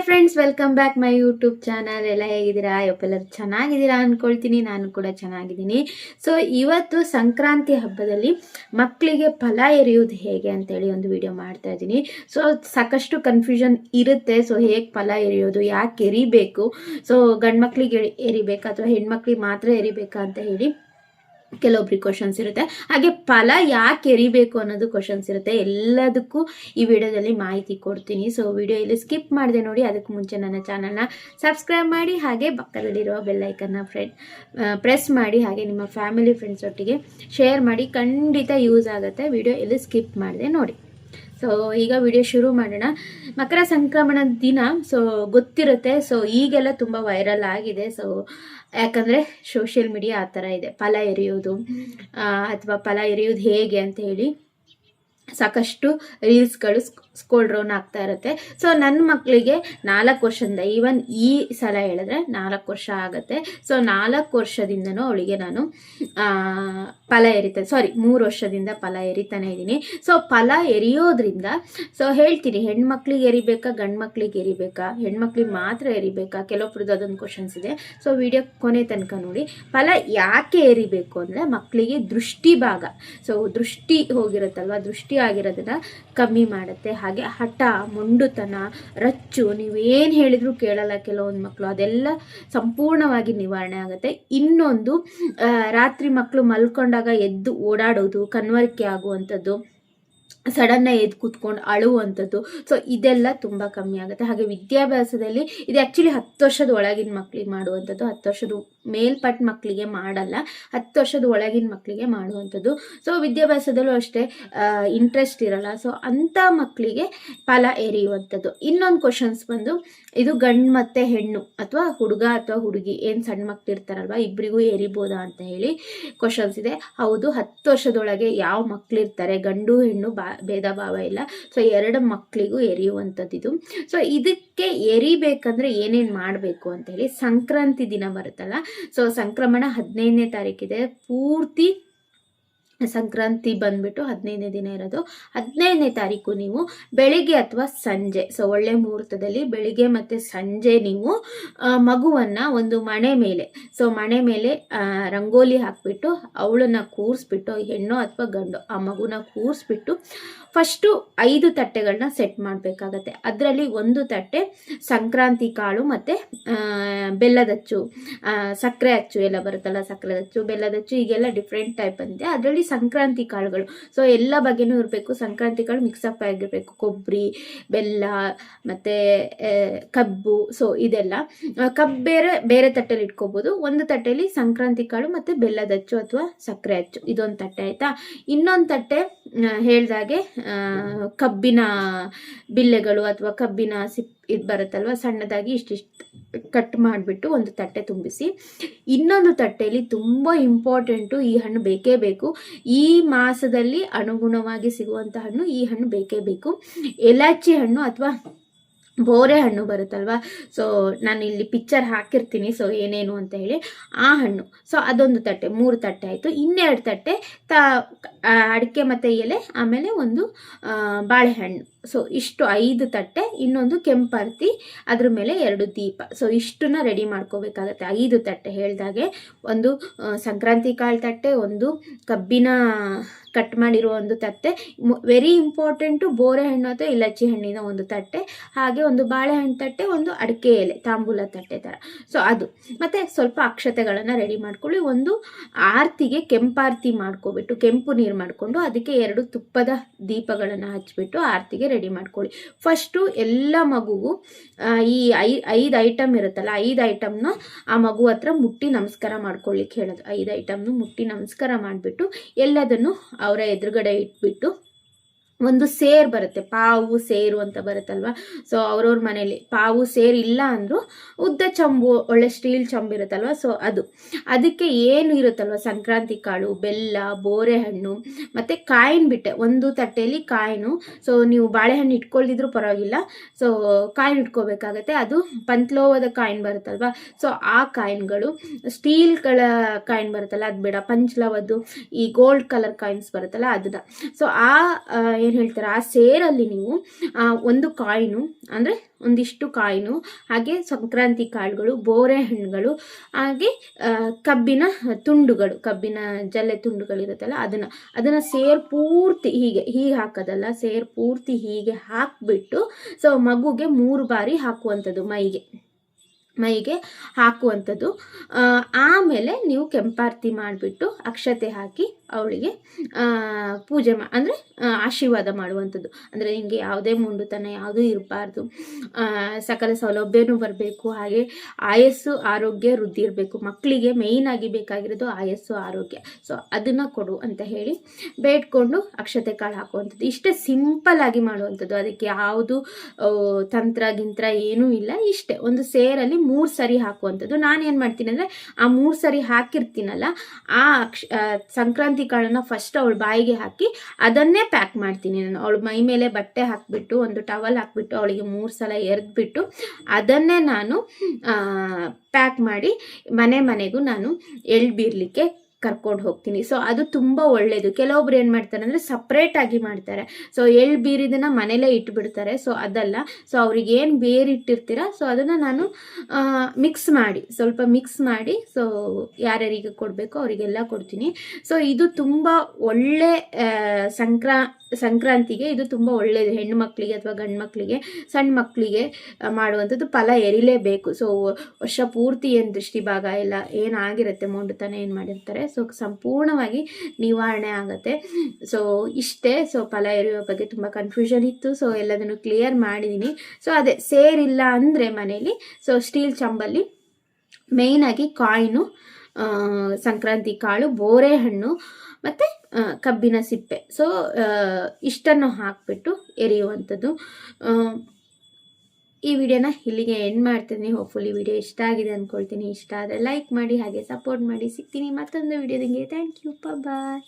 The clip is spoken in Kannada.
Friends, welcome back my YouTube channel. ಎಲ್ಲ ಹೇಗಿದ್ದೀರಾ? ಎಲ್ಲರೂ ಚೆನ್ನಾಗಿದ್ದೀರಾ ಅನ್ಕೊಳ್ತೀನಿ. ನಾನು ಕೂಡ ಚೆನ್ನಾಗಿದ್ದೀನಿ. ಸೊ ಇವತ್ತು ಸಂಕ್ರಾಂತಿ ಹಬ್ಬದಲ್ಲಿ ಮಕ್ಕಳಿಗೆ ಫಲ ಎರೆಯುವುದು ಹೇಗೆ ಅಂತೇಳಿ ಒಂದು ವಿಡಿಯೋ ಮಾಡ್ತಾ ಇದ್ದೀನಿ. ಸೊ ಸಾಕಷ್ಟು ಕನ್ಫ್ಯೂಷನ್ ಇರುತ್ತೆ. ಸೊ ಹೇಗೆ ಫಲ ಎರೆಯೋದು, ಯಾಕೆ ಎರಿಬೇಕು, ಸೊ ಗಂಡು ಮಕ್ಕಳಿಗೆ ಎರಿಬೇಕಾ ಅಥವಾ ಹೆಣ್ಮಕ್ಳಿಗೆ ಮಾತ್ರ ಎರಿಬೇಕಾ ಅಂತ ಹೇಳಿ ಕೆಲವೊಬ್ರಿಗೆ ಕ್ವಶನ್ಸ್ ಇರುತ್ತೆ. ಹಾಗೆ ಫಲ ಯಾಕೆ ಎರಿಬೇಕು ಅನ್ನೋದು ಕ್ವಶನ್ಸ್ ಇರುತ್ತೆ. ಎಲ್ಲದಕ್ಕೂ ಈ ವಿಡಿಯೋದಲ್ಲಿ ಮಾಹಿತಿ ಕೊಡ್ತೀನಿ. ಸೊ ವಿಡಿಯೋ ಇಲ್ಲಿ ಸ್ಕಿಪ್ ಮಾಡಿದೆ ನೋಡಿ. ಅದಕ್ಕೆ ಮುಂಚೆ ನನ್ನ ಚಾನಲ್ನ ಸಬ್ಸ್ಕ್ರೈಬ್ ಮಾಡಿ, ಹಾಗೆ ಪಕ್ಕದಲ್ಲಿರುವ ಬೆಲ್ಲೈಕನ್ನ ಪ್ರೆಸ್ ಮಾಡಿ, ಹಾಗೆ ನಿಮ್ಮ ಫ್ಯಾಮಿಲಿ ಫ್ರೆಂಡ್ಸ್ ಒಟ್ಟಿಗೆ ಶೇರ್ ಮಾಡಿ. ಖಂಡಿತ ಯೂಸ್ ಆಗುತ್ತೆ. ವಿಡಿಯೋ ಇಲ್ಲಿ ಸ್ಕಿಪ್ ಮಾಡಿದೆ ನೋಡಿ. ಸೊ ಈಗ ವಿಡಿಯೋ ಶುರು ಮಾಡೋಣ. ಮಕರ ಸಂಕ್ರಮಣದ ದಿನ ಸೊ ಗೊತ್ತಿರುತ್ತೆ. ಸೊ ಈಗೆಲ್ಲ ತುಂಬ ವೈರಲ್ ಆಗಿದೆ. ಸೊ ಯಾಕಂದರೆ ಸೋಷಿಯಲ್ ಮೀಡಿಯಾ ಆ ಥರ ಇದೆ. ಫಲ ಎರೆಯೋದು ಅಥವಾ ಫಲ ಎರೆಯೋದು ಹೇಗೆ ಅಂತ ಹೇಳಿ ಸಾಕಷ್ಟು ರೀಲ್ಸ್ಗಳು ಸ್ಕ್ರೋಲ್ ಡೌನ್ ಆಗ್ತಾ ಇರುತ್ತೆ. ಸೊ ನನ್ನ ಮಕ್ಕಳಿಗೆ 4 ವರ್ಷದಿಂದ, ಈವನ್ ಈ ಸಲ ಹೇಳಿದ್ರೆ 4 ವರ್ಷ ಆಗುತ್ತೆ. ಸೊ 4 ವರ್ಷದಿಂದನೂ ಅವಳಿಗೆ ನಾನು ಫಲ ಎರಿತಾನೆ, 3 ವರ್ಷದಿಂದ ಫಲ ಎರಿತಾನೆ ಇದ್ದೀನಿ. ಸೊ ಫಲ ಎರಿಯೋದ್ರಿಂದ ಸೊ ಹೇಳ್ತೀನಿ, ಹೆಣ್ಮಕ್ಳಿಗೆ ಎರಿಬೇಕಾ ಗಂಡು ಮಕ್ಳಿಗೆ ಎರಿಬೇಕಾ, ಹೆಣ್ಮಕ್ಳಿಗೆ ಮಾತ್ರ ಎರಿಬೇಕಾ, ಕೆಲವೊಬ್ರದ್ದು ಅದೊಂದು ಕ್ವಶನ್ಸ್ ಇದೆ. ಸೊ ವಿಡಿಯೋ ಕೊನೆ ತನಕ ನೋಡಿ. ಫಲ ಯಾಕೆ ಎರಿಬೇಕು ಅಂದರೆ ಮಕ್ಕಳಿಗೆ ದೃಷ್ಟಿ ಭಾಗ, ಸೊ ದೃಷ್ಟಿ ಹೋಗಿರುತ್ತಲ್ವ, ದೃಷ್ಟಿ ಆಗಿರೋದನ್ನ ಕಮ್ಮಿ ಮಾಡುತ್ತೆ. ಹಾಗೆ ಹಠ, ಮೊಂಡುತನ, ರಚ್ಚು, ನೀವೇನು ಹೇಳಿದ್ರು ಕೇಳಲ್ಲ ಕೆಲವೊಂದು ಮಕ್ಕಳು, ಅದೆಲ್ಲ ಸಂಪೂರ್ಣವಾಗಿ ನಿವಾರಣೆ ಆಗುತ್ತೆ. ಇನ್ನೊಂದು, ರಾತ್ರಿ ಮಕ್ಕಳು ಮಲ್ಕೊಂಡಾಗ ಎದ್ದು ಓಡಾಡೋದು, ಕನ್ವರಿಕೆ ಆಗುವಂಥದ್ದು, ಸಡನ್ನಾಗಿ ಎದ್ದು ಕೂತ್ಕೊಂಡು ಅಳುವಂಥದ್ದು, ಸೊ ಇದೆಲ್ಲ ತುಂಬ ಕಮ್ಮಿ ಆಗುತ್ತೆ. ಹಾಗೆ ವಿದ್ಯಾಭ್ಯಾಸದಲ್ಲಿ ಇದು ಆ್ಯಕ್ಚುಲಿ 10 ವರ್ಷದ ಒಳಗಿನ ಮಕ್ಕಳಿಗೆ ಮಾಡುವಂಥದ್ದು, 10 ವರ್ಷದ ಮೇಲ್ಪಟ್ಟ ಮಕ್ಕಳಿಗೆ ಮಾಡಲ್ಲ, 10 ವರ್ಷದ ಒಳಗಿನ ಮಕ್ಕಳಿಗೆ ಮಾಡುವಂಥದ್ದು. ಸೊ ವಿದ್ಯಾಭ್ಯಾಸದಲ್ಲೂ ಅಷ್ಟೇ ಇಂಟ್ರೆಸ್ಟ್ ಇರಲ್ಲ. ಸೊ ಅಂಥ ಮಕ್ಕಳಿಗೆ ಫಲ ಎರೆಯುವಂಥದ್ದು. ಇನ್ನೊಂದು ಕ್ವಶನ್ಸ್ ಬಂದು, ಇದು ಗಂಡು ಮತ್ತು ಹೆಣ್ಣು ಅಥವಾ ಹುಡುಗ ಅಥವಾ ಹುಡುಗಿ, ಏನು ಸಣ್ಣ ಮಕ್ಕಳು ಇರ್ತಾರಲ್ವ, ಇಬ್ಬರಿಗೂ ಎರಿಬೋದಾ ಅಂತ ಹೇಳಿ ಕ್ವಶನ್ಸ್ ಇದೆ. ಹೌದು, 10 ವರ್ಷದೊಳಗೆ ಯಾವ ಮಕ್ಕಳಿರ್ತಾರೆ, ಗಂಡು ಹೆಣ್ಣು ಭೇದ ಭಾವ ಇಲ್ಲ. ಸೊ 2 ಮಕ್ಕಳಿಗೂ ಎರಿಯುವಂಥದ್ದು ಇದು. ಸೊ ಇದಕ್ಕೆ ಎರಿಬೇಕಂದ್ರೆ ಏನೇನು ಮಾಡಬೇಕು ಅಂತ ಹೇಳಿ, ಸಂಕ್ರಾಂತಿ ದಿನ ಬರುತ್ತಲ್ಲ, ಸೊ ಸಂಕ್ರಮಣ 15ನೇ ತಾರೀಕಿದೆ. ಪೂರ್ತಿ ಸಂಕ್ರಾಂತಿ ಬಂದ್ಬಿಟ್ಟು 15ನೇ ದಿನ ಇರೋದು. 15ನೇ ತಾರೀಕು ನೀವು ಬೆಳಿಗ್ಗೆ ಅಥವಾ ಸಂಜೆ, ಸೊ ಒಳ್ಳೆ ಮುಹೂರ್ತದಲ್ಲಿ ಬೆಳಿಗ್ಗೆ ಮತ್ತು ಸಂಜೆ ನೀವು ಮಗುವನ್ನು ಒಂದು ಮಣೆ ಮೇಲೆ, ಸೊ ಮಣೆ ಮೇಲೆ ರಂಗೋಲಿ ಹಾಕ್ಬಿಟ್ಟು ಅವಳನ್ನ ಕೂರಿಸ್ಬಿಟ್ಟು, ಹೆಣ್ಣು ಅಥವಾ ಗಂಡು ಆ ಮಗುನ ಕೂರಿಸ್ಬಿಟ್ಟು ಫಸ್ಟು 5 ತಟ್ಟೆಗಳನ್ನ ಸೆಟ್ ಮಾಡಬೇಕಾಗತ್ತೆ. ಅದರಲ್ಲಿ 1 ತಟ್ಟೆ ಸಂಕ್ರಾಂತಿ ಕಾಳು ಮತ್ತು ಬೆಲ್ಲದಚ್ಚು, ಸಕ್ಕರೆ ಅಚ್ಚು ಎಲ್ಲ ಬರುತ್ತಲ್ಲ, ಸಕ್ಕರೆ ಅಚ್ಚು, ಬೆಲ್ಲದಚ್ಚು, ಈಗೆಲ್ಲ ಡಿಫ್ರೆಂಟ್ ಟೈಪ್ ಅಂತೆ. ಅದರಲ್ಲಿ ಸಂಕ್ರಾಂತಿ ಕಾಳುಗಳು, ಸೊ ಎಲ್ಲ ಬಗೆನೂ ಇರಬೇಕು. ಸಂಕ್ರಾಂತಿ ಕಾಳು ಮಿಕ್ಸಪ್ ಆಗಿರಬೇಕು, ಕೊಬ್ಬರಿ, ಬೆಲ್ಲ ಮತ್ತು ಕಬ್ಬು, ಸೊ ಇದೆಲ್ಲ. ಕಬ್ಬು ಬೇರೆ ತಟ್ಟೆಲಿ ಇಟ್ಕೋಬೋದು. 1 ತಟ್ಟೆಯಲ್ಲಿ ಸಂಕ್ರಾಂತಿ ಕಾಳು ಮತ್ತು ಬೆಲ್ಲದಚ್ಚು ಅಥವಾ ಸಕ್ಕರೆ ಅಚ್ಚು, ಇದೊಂದು ತಟ್ಟೆ ಆಯಿತಾ. ಇನ್ನೊಂದು ತಟ್ಟೆ ಹೇಳ್ದಾಗೆ ಕಬ್ಬಿನ ಬಿಲ್ಲೆಗಳು ಅಥವಾ ಕಬ್ಬಿನ ಇದು ಬರುತ್ತಲ್ವ, ಸಣ್ಣದಾಗಿ ಇಷ್ಟಿಷ್ಟು ಕಟ್ ಮಾಡಿಬಿಟ್ಟು 1 ತಟ್ಟೆ ತುಂಬಿಸಿ. ಇನ್ನೊಂದು ತಟ್ಟೆಯಲ್ಲಿ ತುಂಬ ಇಂಪಾರ್ಟೆಂಟು, ಈ ಹಣ್ಣು ಬೇಕೇ ಬೇಕು, ಈ ಮಾಸದಲ್ಲಿ ಅನುಗುಣವಾಗಿ ಸಿಗುವಂಥ ಹಣ್ಣು, ಈ ಹಣ್ಣು ಬೇಕೇ ಬೇಕು, ಎಲಾಚಿ ಹಣ್ಣು ಅಥವಾ ಬೋರೆ ಹಣ್ಣು ಬರುತ್ತಲ್ವ. ಸೊ ನಾನು ಇಲ್ಲಿ ಪಿಕ್ಚರ್ ಹಾಕಿರ್ತೀನಿ, ಸೊ ಏನೇನು ಅಂತ ಹೇಳಿ, ಆ ಹಣ್ಣು. ಸೊ ಅದೊಂದು ತಟ್ಟೆ, 3 ತಟ್ಟೆ ಆಯಿತು. 2 ತಟ್ಟೆ ಅಡಿಕೆ ಮತ್ತು ಎಲೆ, ಆಮೇಲೆ 1 ಬಾಳೆಹಣ್ಣು. ಸೊ ಇಷ್ಟು 5 ತಟ್ಟೆ, ಇನ್ನೊಂದು ಕೆಂಪರ್ತಿ, ಅದ್ರ ಮೇಲೆ 2 ದೀಪ. ಸೊ ಇಷ್ಟನ್ನ ರೆಡಿ ಮಾಡ್ಕೋಬೇಕಾಗತ್ತೆ. 5 ತಟ್ಟೆ ಹೇಳ್ದಾಗೆ, 1 ಸಂಕ್ರಾಂತಿ ಕಾಳು ತಟ್ಟೆ, 1 ಕಬ್ಬಿನ ಕಟ್ ಮಾಡಿರೋ 1 ತಟ್ಟೆ, ವೆರಿ ಇಂಪಾರ್ಟೆಂಟು ಬೋರೆ ಹಣ್ಣು ಅಥವಾ ಇಲಚಿ ಹಣ್ಣಿನ 1 ತಟ್ಟೆ, ಹಾಗೆ 1 ಬಾಳೆಹಣ್ಣು ತಟ್ಟೆ, 1 ಅಡಿಕೆ ಎಲೆ, ತಾಂಬೂಲ ತಟ್ಟೆ ಥರ. ಸೊ ಅದು, ಮತ್ತು ಸ್ವಲ್ಪ ಅಕ್ಷತೆಗಳನ್ನು ರೆಡಿ ಮಾಡ್ಕೊಳ್ಳಿ. 1 ಆರತಿಗೆ ಕೆಂಪಾರತಿ ಮಾಡ್ಕೊಬಿಟ್ಟು, ಕೆಂಪು ನೀರು ಮಾಡಿಕೊಂಡು ಅದಕ್ಕೆ 2 ತುಪ್ಪದ ದೀಪಗಳನ್ನು ಹಚ್ಚಿಬಿಟ್ಟು ಆರತಿಗೆ ರೆಡಿ ಮಾಡ್ಕೊಳ್ಳಿ. ಫಸ್ಟು ಎಲ್ಲ ಮಗುವು ಈ 5 ಐಟಮ್ ಇರುತ್ತಲ್ಲ, 5 ಐಟಮ್ನ ಆ ಮಗು ಹತ್ರ ಮುಟ್ಟಿ ನಮಸ್ಕಾರ ಮಾಡ್ಕೊಳ್ಳಿಕ್ಕೆ ಹೇಳೋದು. 5 ಐಟಮ್ನು ಮುಟ್ಟಿ ನಮಸ್ಕಾರ ಮಾಡಿಬಿಟ್ಟು ಎಲ್ಲದನ್ನು ಅವರ ಎದುರುಗಡೆ ಇಟ್ಬಿಟ್ಟು, 1 ಸೇರು ಬರುತ್ತೆ, ಪಾವು ಸೇರು ಅಂತ ಬರುತ್ತಲ್ವ. ಸೊ ಅವ್ರವ್ರ ಮನೇಲಿ ಪಾವು ಸೇರು ಇಲ್ಲ ಅಂದರೂ ಉದ್ದ ಚಂಬು, ಒಳ್ಳೆ ಸ್ಟೀಲ್ ಚಂಬು ಇರುತ್ತಲ್ವ, ಸೊ ಅದಕ್ಕೆ ಏನು ಇರುತ್ತಲ್ವ, ಸಂಕ್ರಾಂತಿ ಕಾಳು, ಬೆಲ್ಲ, ಬೋರೆ ಹಣ್ಣು ಮತ್ತು ಕಾಯಿನ್ ಬಿಟ್ಟೆ 1 ತಟ್ಟೆಯಲ್ಲಿ ಕಾಯಿನು. ಸೊ ನೀವು ಬಾಳೆಹಣ್ಣು ಇಟ್ಕೊಳ್ದಿದ್ರು ಪರವಾಗಿಲ್ಲ, ಸೊ ಕಾಯಿನ್ ಇಟ್ಕೋಬೇಕಾಗತ್ತೆ. ಅದು ಪಂತ್ಲೋವದ ಕಾಯಿನ್ ಬರುತ್ತಲ್ವ, ಸೊ ಆ ಕಾಯಿನ್ಗಳು, ಸ್ಟೀಲ್ಗಳ ಕಾಯಿನ್ ಬರುತ್ತಲ್ಲ ಅದು ಬೇಡ, ಪಂಚ್ಲವದ್ದು ಈ ಗೋಲ್ಡ್ ಕಲರ್ ಕಾಯಿನ್ಸ್ ಬರುತ್ತಲ್ಲ ಅದನ್ನ. ಸೊ ಆ ಏನು ಹೇಳ್ತಾರೆ ಆ ಸೇರಲ್ಲಿ ನೀವು ಒಂದು ಕಾಯಿನು ಅಂದರೆ ಒಂದಿಷ್ಟು ಕಾಯಿನು, ಹಾಗೆ ಸಂಕ್ರಾಂತಿ ಕಾಳುಗಳು, ಬೋರೆ ಹಣ್ಣುಗಳು, ಹಾಗೆ ಕಬ್ಬಿನ ತುಂಡುಗಳು, ಕಬ್ಬಿನ ಜಲ್ಲೆ ತುಂಡುಗಳಿರುತ್ತಲ್ಲ ಅದನ್ನು ಸೇರ್ ಪೂರ್ತಿ ಹೀಗೆ ಹಾಕೋದಲ್ಲ, ಸೇರ್ ಪೂರ್ತಿ ಹೀಗೆ ಹಾಕಿಬಿಟ್ಟು ಸೊ ಮಗುಗೆ 3 ಬಾರಿ ಹಾಕುವಂಥದ್ದು, ಮೈಗೆ ಹಾಕುವಂಥದ್ದು. ಆಮೇಲೆ ನೀವು ಕೆಂಪಾರತಿ ಮಾಡಿಬಿಟ್ಟು ಅಕ್ಷತೆ ಹಾಕಿ ಅವಳಿಗೆ ಪೂಜೆ ಅಂದರೆ ಆಶೀರ್ವಾದ ಮಾಡುವಂಥದ್ದು. ಅಂದರೆ ನಿಮಗೆ ಯಾವುದೇ ಮುಂಡುತನ ಯಾವುದೂ ಇರಬಾರ್ದು, ಸಕಲ ಸೌಲಭ್ಯನೂ ಬರಬೇಕು, ಹಾಗೆ ಆಯಸ್ಸು ಆರೋಗ್ಯ ವೃದ್ಧಿ ಇರಬೇಕು. ಮಕ್ಕಳಿಗೆ ಮೇಯ್ನಾಗಿ ಬೇಕಾಗಿರೋದು ಆಯಸ್ಸು ಆರೋಗ್ಯ. ಸೊ ಅದನ್ನು ಕೊಡು ಅಂತ ಹೇಳಿ ಬೇಡ್ಕೊಂಡು ಅಕ್ಷತೆ ಕಾಳು ಹಾಕುವಂಥದ್ದು. ಇಷ್ಟೇ ಸಿಂಪಲ್ಲಾಗಿ ಮಾಡುವಂಥದ್ದು, ಅದಕ್ಕೆ ಯಾವುದು ತಂತ್ರ ಏನೂ ಇಲ್ಲ. ಇಷ್ಟೇ ಒಂದು ಸೇರಲ್ಲಿ 3 ಸರಿ ಹಾಕುವಂಥದ್ದು. ನಾನೇನು ಮಾಡ್ತೀನಿ ಅಂದರೆ ಆ 3 ಸರಿ ಹಾಕಿರ್ತೀನಲ್ಲ, ಆ ಸಂಕ್ರಾಂತಿ ಕಾಳನ್ನ ಫಸ್ಟ್ ಅವಳ ಬಾಯಿಗೆ ಹಾಕಿ ಅದನ್ನೇ ಪ್ಯಾಕ್ ಮಾಡ್ತೀನಿ ನಾನು. ಅವಳ ಮೈ ಮೇಲೆ ಬಟ್ಟೆ ಹಾಕಿಬಿಟ್ಟು ಒಂದು ಟವಲ್ ಹಾಕಿಬಿಟ್ಟು ಅವಳಿಗೆ 3 ಸಲ ಎರೆದ್ಬಿಟ್ಟು ಅದನ್ನೇ ನಾನು ಪ್ಯಾಕ್ ಮಾಡಿ ಮನೆಗೂ ನಾನು ಎಳ್ಬೀರ್ಲಿಕ್ಕೆ ಕರ್ಕೊಂಡು ಹೋಗ್ತೀನಿ. ಸೊ ಅದು ತುಂಬ ಒಳ್ಳೆಯದು. ಕೆಲವೊಬ್ರು ಏನು ಮಾಡ್ತಾರೆ ಅಂದರೆ ಸಪ್ರೇಟಾಗಿ ಮಾಡ್ತಾರೆ. ಸೊ ಬೀರಿದನ್ನ ಮನೇಲೇ ಇಟ್ಬಿಡ್ತಾರೆ. ಸೊ ಅದಲ್ಲ, ಸೊ ಅವ್ರಿಗೆ ಏನು ಬೇರಿಟ್ಟಿರ್ತೀರ ಸೊ ಅದನ್ನು ನಾನು ಸ್ವಲ್ಪ ಮಿಕ್ಸ್ ಮಾಡಿ ಸೊ ಯಾರ್ಯಾರಿಗೆ ಕೊಡಬೇಕೋ ಅವರಿಗೆಲ್ಲ ಕೊಡ್ತೀನಿ. ಸೊ ಇದು ತುಂಬ ಒಳ್ಳೆ ಸಂಕ್ರಾಂತಿಗೆ ಇದು ತುಂಬ ಒಳ್ಳೆಯದು. ಹೆಣ್ಣು ಮಕ್ಕಳಿಗೆ ಅಥವಾ ಗಂಡು ಮಕ್ಕಳಿಗೆ, ಸಣ್ಣ ಮಕ್ಕಳಿಗೆ ಮಾಡುವಂಥದ್ದು. ಫಲ ಎರಿಲೇಬೇಕು. ಸೊ ವರ್ಷ ಪೂರ್ತಿ ಏನು ದೃಷ್ಟಿ ಭಾಗ ಎಲ್ಲ ಏನಾಗಿರುತ್ತೆ, ಮೊಂಡುತನ ಏನು ಮಾಡಿರ್ತಾರೆ ಸೊ ಸಂಪೂರ್ಣವಾಗಿ ನಿವಾರಣೆ ಆಗುತ್ತೆ. ಸೊ ಇಷ್ಟೇ. ಸೊ ಫಲ ಎರೆಯುವ ಬಗ್ಗೆ ತುಂಬ ಕನ್ಫ್ಯೂಷನ್ ಇತ್ತು. ಸೊ ಎಲ್ಲದನ್ನು ಕ್ಲಿಯರ್ ಮಾಡಿದ್ದೀನಿ. ಸೊ ಅದೇ ಸೇರಿಲ್ಲ ಅಂದರೆ ಮನೇಲಿ ಸೊ ಸ್ಟೀಲ್ ಚಂಬಲ್ಲಿ ಮೇಯ್ನಾಗಿ ಕಾಯಿನು, ಸಂಕ್ರಾಂತಿ ಕಾಳು, ಬೋರೆ ಹಣ್ಣು ಮತ್ತು ಕಬ್ಬಿನ ಸಿಪ್ಪೆ, ಸೊ ಇಷ್ಟನ್ನು ಹಾಕಿಬಿಟ್ಟು ಎರೆಯುವಂಥದ್ದು. ಈ ವಿಡಿಯೋನ ಇಲ್ಲಿಗೆ ಎಂಡ್ ಮಾಡ್ತೀನಿ. ಹೋಪ್ಫುಲಿ ವಿಡಿಯೋ ಇಷ್ಟ ಆಗಿದೆ ಅಂದ್ಕೊಳ್ತೀನಿ. ಇಷ್ಟ ಆದರೆ ಲೈಕ್ ಮಾಡಿ, ಹಾಗೆ ಸಪೋರ್ಟ್ ಮಾಡಿ. ಸಿಗ್ತೀನಿ ಮತ್ತೊಂದು ವಿಡಿಯೋದಂಗೆ. Thank you, bye.